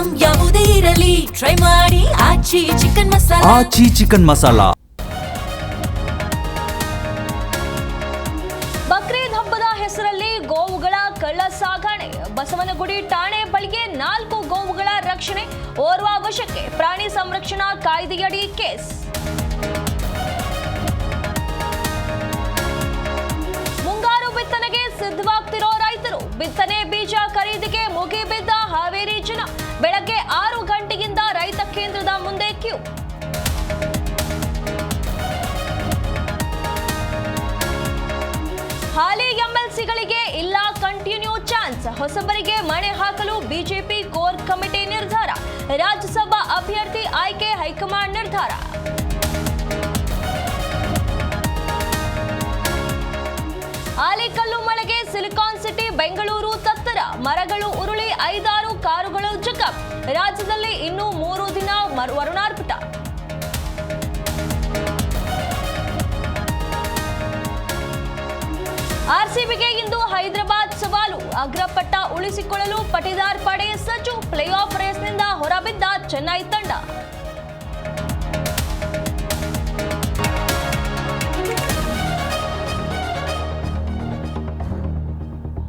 Item ಯಾವುದೇ ಇರಲಿ try ಮಾಡಿ ಆಚಿ ಚಿಕನ್ ಮಸಾಲಾ. ಆಚಿ ಚಿಕನ್ ಮಸಾಲಾ. ಬಕ್ರೀದ್ ಹಬ್ಬದ ಹೆಸರಲ್ಲಿ ಗೋವುಗಳ ಕಳ್ಳ ಸಾಗಣೆ. ಬಸವನಗುಡಿ ಠಾಣೆ ಬಳಿಗೆ 4 ಗೋವುಗಳ ರಕ್ಷಣೆ, ಓರ್ವ ವಶಕ್ಕೆ. ಪ್ರಾಣಿ ಸಂರಕ್ಷಣಾ ಕಾಯ್ದೆಯಡಿ ಕೇಸ್. ಮುಂಗಾರು ಬಿತ್ತನೆಗೆ ಸಿದ್ಧವಾಗ್ತಿರೋ ರೈತರು. ಬಿತ್ತನೆ ಬೀಜ ಖರೀದಿಗೆ ಮುಗಿಬಿದ್ದ ಹಾವೇರಿ ಜನ. ಬೆಳಗ್ಗೆ 6 ಗಂಟೆಯಿಂದ ರೈತ ಕೇಂದ್ರದ ಮುಂದೆ ಕ್ಯೂ. ಹಾಲಿ ಎಂಎಲ್ಸಿಗಳಿಗೆ ಇಲ್ಲ ಕಂಟಿನ್ಯೂ ಚಾನ್ಸ್. ಹೊಸಬರಿಗೆ ಮಣೆ ಹಾಕಲು ಬಿಜೆಪಿ ಕೋರ್ ಕಮಿಟಿ ನಿರ್ಧಾರ. ರಾಜ್ಯಸಭಾ ಅಭ್ಯರ್ಥಿ ಆಯ್ಕೆ ಹೈಕಮಾಂಡ್ ನಿರ್ಧಾರ. ಆಲಿಕಲ್ಲು ಮಳೆಗೆ ಸಿಲಿಕಾನ್ ಸಿಟಿ ಬೆಂಗಳೂರು ತತ್ತರ. ಮರಗಳು ಉರುಳಿ 5-6 ಕಾರುಗಳು ಜಖಂ. ರಾಜ್ಯದಲ್ಲಿ ಇನ್ನೂ 3 ದಿನ ವರುಣಾರ್ಪಿತ. ಆರ್ಸಿಬಿಗೆ ಇಂದು ಹೈದರಾಬಾದ್ ಸವಾಲು. ಅಗ್ರಪಟ್ಟ ಉಳಿಸಿಕೊಳ್ಳಲು ಪಟಿದಾರ್ ಪಡೆ ಸಜ್ಜು. ಪ್ಲೇ ಆಫ್ ರೇಸ್ನಿಂದ ಹೊರಬಿದ್ದ ಚೆನ್ನೈ ತಂಡ.